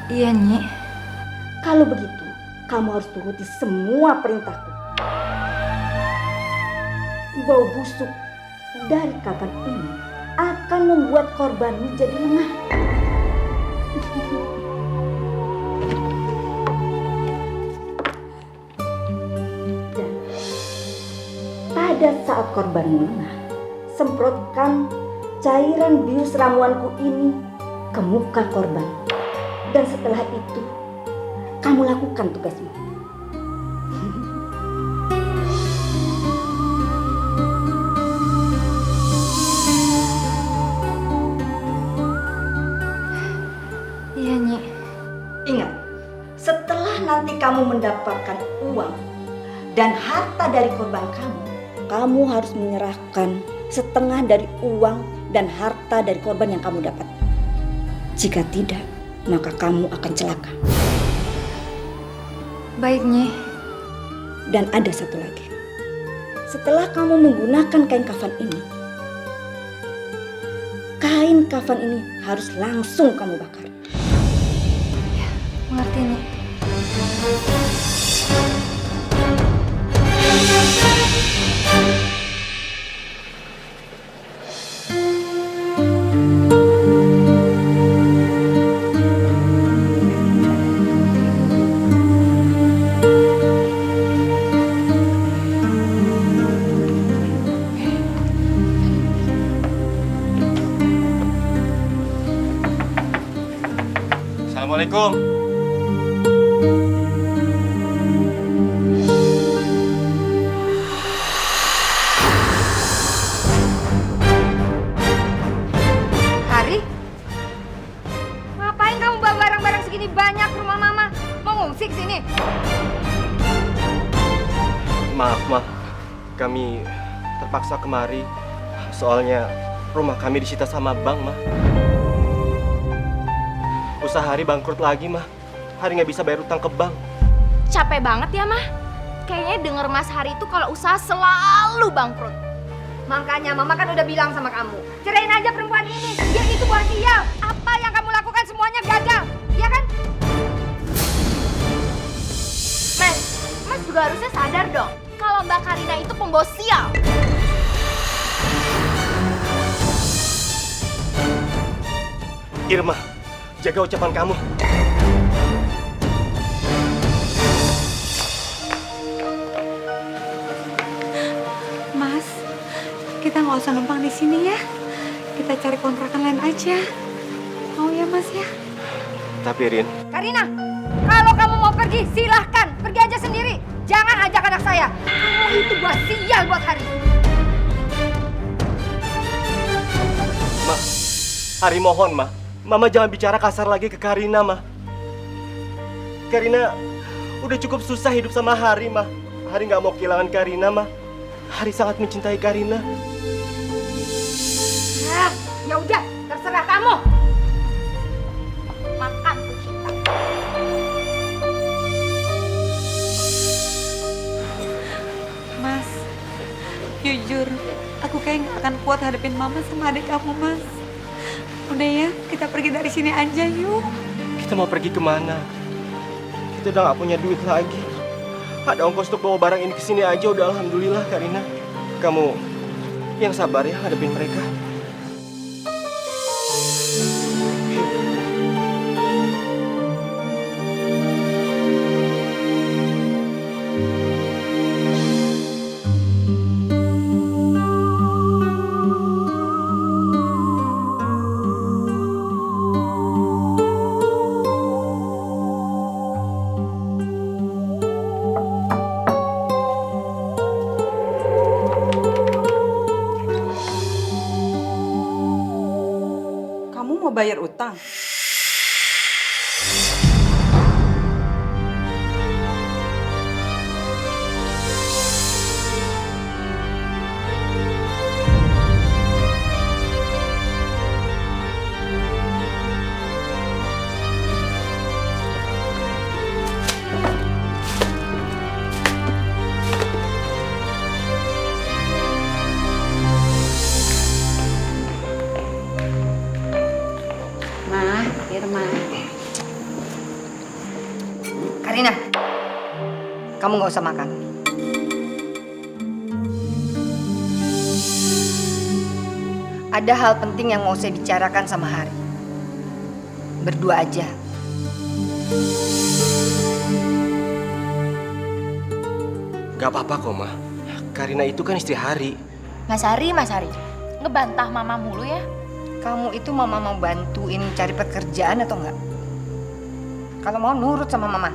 Iya, Nyi. Kalau begitu, kamu harus turuti semua perintahku. Bau busuk dari kafan ini akan membuat korbanmu jadi lengah. Dan pada saat korbanmu lengah, semprotkan cairan bius ramuanku ini ke muka korban. Dan setelah itu, kamu lakukan tugasmu. Iya, Nyi. Ingat, setelah nanti kamu mendapatkan uang dan harta dari korban kamu harus menyerahkan setengah dari uang dan harta dari korban yang kamu dapat. Jika tidak, maka kamu akan celaka. Baik, Nyi. Dan ada satu lagi. Setelah kamu menggunakan kain kafan ini harus langsung kamu bakar. Mengerti, Nyi. Assalamualaikum. Hari? Ngapain kamu bawa barang-barang segini banyak ke rumah Mama? Mau ngungsi ke sini? Maaf, Ma. Kami terpaksa kemari. Soalnya rumah kami disita sama bank, Ma. Usaha Hari bangkrut lagi, Mah. Hari nggak bisa bayar utang ke bank. Capek banget ya, Mah. Kayaknya denger Mas Hari itu kalau usaha selalu bangkrut. Makanya Mama kan udah bilang sama kamu, cerain aja perempuan ini. Dia itu buah sial. Apa yang kamu lakukan semuanya gagal, ya kan? Mas juga harusnya sadar dong kalau Mbak Karina itu pembawa sial. Irma, jaga ucapan kamu. Mas, kita nggak usah numpang di sini ya. Kita cari kontrakan lain aja. Mau ya, Mas ya? Tapi Rin, Karina, kalau kamu mau pergi, silahkan. Pergi aja sendiri. Jangan ajak anak saya. Kamu itu buah sial buat Hari. Ma, Hari mohon, Ma. Mama jangan bicara kasar lagi ke Karina, Ma. Karina udah cukup susah hidup sama Hari, Ma. Hari nggak mau kehilangan Karina, Ma. Hari sangat mencintai Karina. Nah, ya udah, terserah kamu. Makan tuh kita. Mas, jujur, aku kayak nggak akan kuat hadapin Mama sama adik kamu, Mas. Udah ya, kita pergi dari sini aja yuk. Kita mau pergi kemana? Kita udah nggak punya duit lagi. Ada ongkos untuk bawa barang ini ke sini aja udah alhamdulillah, Karina. Kamu yang sabar ya hadapin mereka. Kamu mau bayar utang? Ma, Irma, Karina, kamu nggak usah makan. Ada hal penting yang mau saya bicarakan sama Hari. Berdua aja. Gak apa-apa kok, Ma. Karina itu kan istri Hari. Mas Hari, ngebantah mama mulu ya. Kamu itu mama mau bantuin cari pekerjaan atau enggak? Kalau mau nurut sama mama.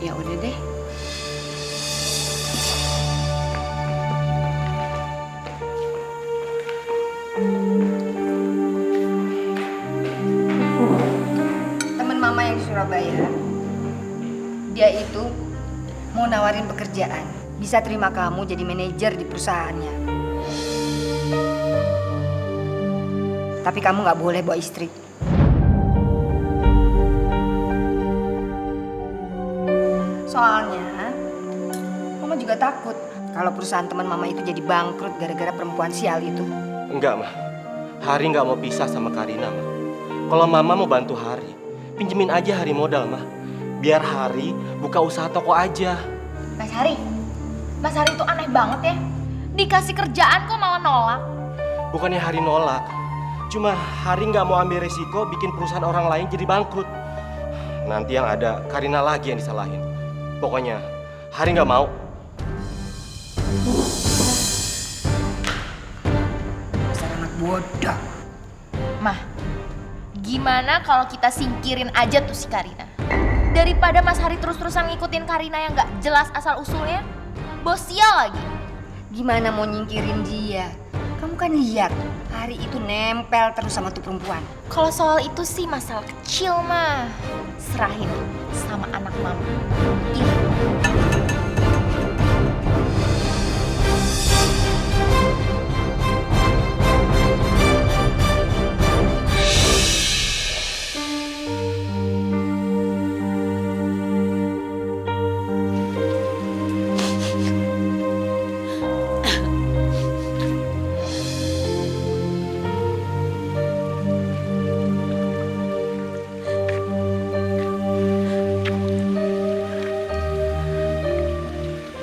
Ya udah deh. Temen mama yang di Surabaya, dia itu mau nawarin pekerjaan. Bisa terima kamu jadi manajer di perusahaannya. Tapi kamu nggak boleh bawa istri. Soalnya, mama juga takut kalau perusahaan teman mama itu jadi bangkrut gara-gara perempuan sial itu. Enggak, Ma. Hari nggak mau pisah sama Karina, Ma. Kalau Mama mau bantu Hari, pinjemin aja Hari modal, Ma. Biar Hari buka usaha toko aja. Mas Hari itu aneh banget ya. Dikasih kerjaan kok malah nolak. Bukannya Hari nolak, cuma Hari nggak mau ambil resiko bikin perusahaan orang lain jadi bangkrut. Nanti yang ada Karina lagi yang disalahin. Pokoknya Hari nggak mau. Dasar anak bodoh. Mah, gimana kalau kita singkirin aja tuh si Karina? Daripada Mas Hari terus-terusan ngikutin Karina yang gak jelas asal-usulnya, bos sial lagi. Gimana mau nyingkirin dia? Kamu kan lihat, Hari itu nempel terus sama tuh perempuan. Kalau soal itu sih masalah kecil mah. Serahin sama anak mama. Ini.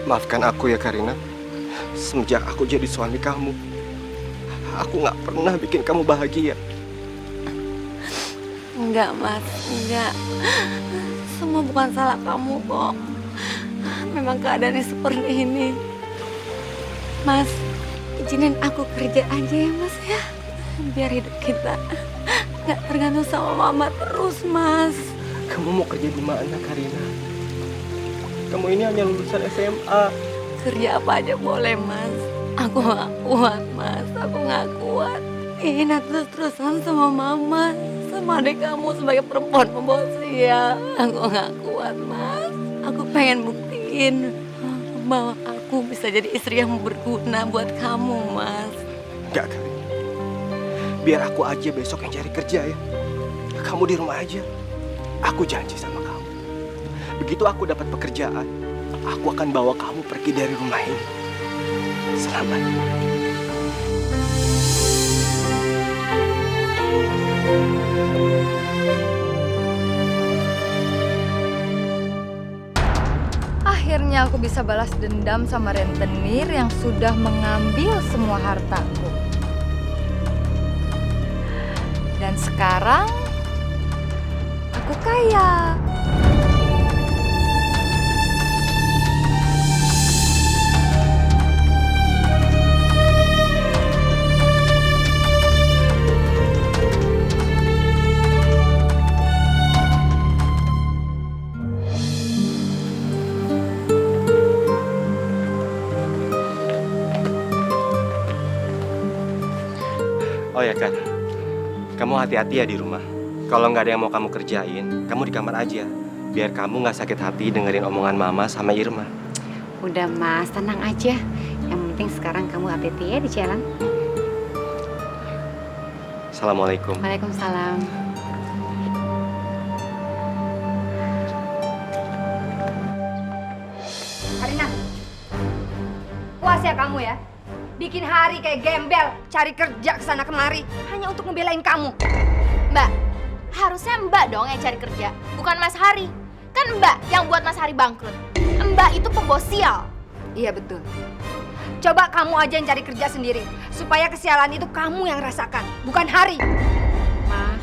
Maafkan aku ya, Karina. Semenjak aku jadi suami kamu, aku nggak pernah bikin kamu bahagia. Enggak, Mas. Enggak. Semua bukan salah kamu kok. Memang keadaannya seperti ini. Mas, izinin aku kerja aja ya, Mas ya. Biar hidup kita nggak tergantung sama Mama terus, Mas. Kamu mau kerja di mana, Karina? Kamu ini hanya lulusan SMA. Kerja apa aja boleh, Mas. Aku nggak kuat, Mas. Aku nggak kuat. Ingin terus-terusan sama Mama, sama adik kamu sebagai perempuan pembawa sial. Aku nggak kuat, Mas. Aku pengen buktiin bahwa aku bisa jadi istri yang berguna buat kamu, Mas. Enggak, Karina. Biar aku aja besok yang cari kerja ya. Kamu di rumah aja. Aku janji sama kamu. Begitu aku dapat pekerjaan, aku akan bawa kamu pergi dari rumah ini. Selamat. Akhirnya aku bisa balas dendam sama rentenir yang sudah mengambil semua hartaku. Dan sekarang aku kaya. Oh ya, Kan. Kamu hati-hati ya di rumah. Kalau nggak ada yang mau kamu kerjain, kamu di kamar aja. Biar kamu nggak sakit hati dengerin omongan Mama sama Irma. Udah, Mas, tenang aja. Yang penting sekarang kamu hati-hati ya di jalan. Assalamualaikum. Waalaikumsalam. Karina, puas ya kamu ya? Bikin Hari kayak gembel, cari kerja kesana kemari hanya untuk ngebelain kamu. Mbak, Harusnya Mbak dong yang cari kerja, bukan Mas Hari. Kan Mbak yang buat Mas Hari bangkrut. Mbak itu pembawa sial. Iya betul. Coba kamu aja yang cari kerja sendiri, supaya kesialan itu kamu yang rasakan, bukan Hari. Ma,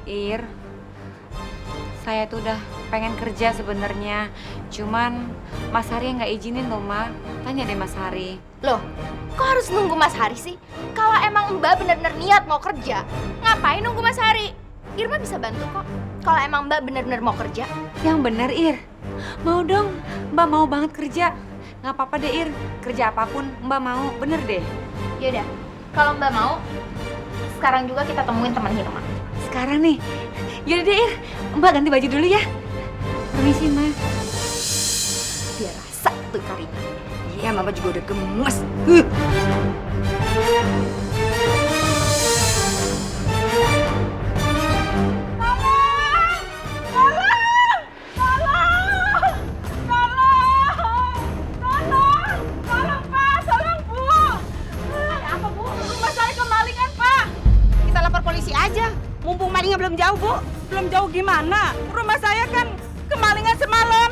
Ir, saya tuh udah pengen kerja sebenarnya, cuman Mas Hari nggak izinin loh, Ma. Tanya deh Mas Hari. Loh, kok harus nunggu Mas Hari sih? Kalau emang Mbak bener-bener niat mau kerja, ngapain nunggu Mas Hari? Irma bisa bantu kok. Kalau emang Mbak bener-bener mau kerja. Yang bener, Ir. Mau dong, Mbak mau banget kerja. Nggak apa-apa deh, Ir. Kerja apapun Mbak mau, bener deh. Yaudah, kalau Mbak mau, sekarang juga kita temuin teman Irma. Sekarang nih, yaudah deh, Ir. Mbak ganti baju dulu ya. Permisi, Ma. Biar rasa tuh Karina. Iya, Mama juga udah gemes. Kita lapor polisi aja. Mumpung malingnya belum jauh, Bu. Belum jauh gimana? Rumah saya kan kemalingan semalam.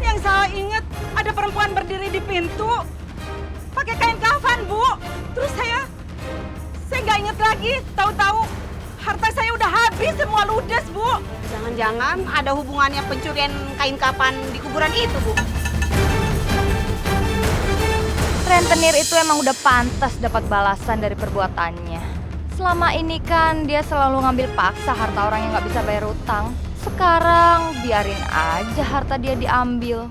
Yang saya ingat ada perempuan berdiri di pintu. Pakai kain kafan, Bu. Terus saya nggak inget lagi. Tahu-tahu harta saya udah habis semua ludes, Bu. Jangan-jangan ada hubungannya pencurian kain kafan di kuburan itu, Bu. Rentenir itu emang udah pantas dapat balasan dari perbuatannya. Selama ini kan dia selalu ngambil paksa harta orang yang nggak bisa bayar utang. Sekarang biarin aja harta dia diambil.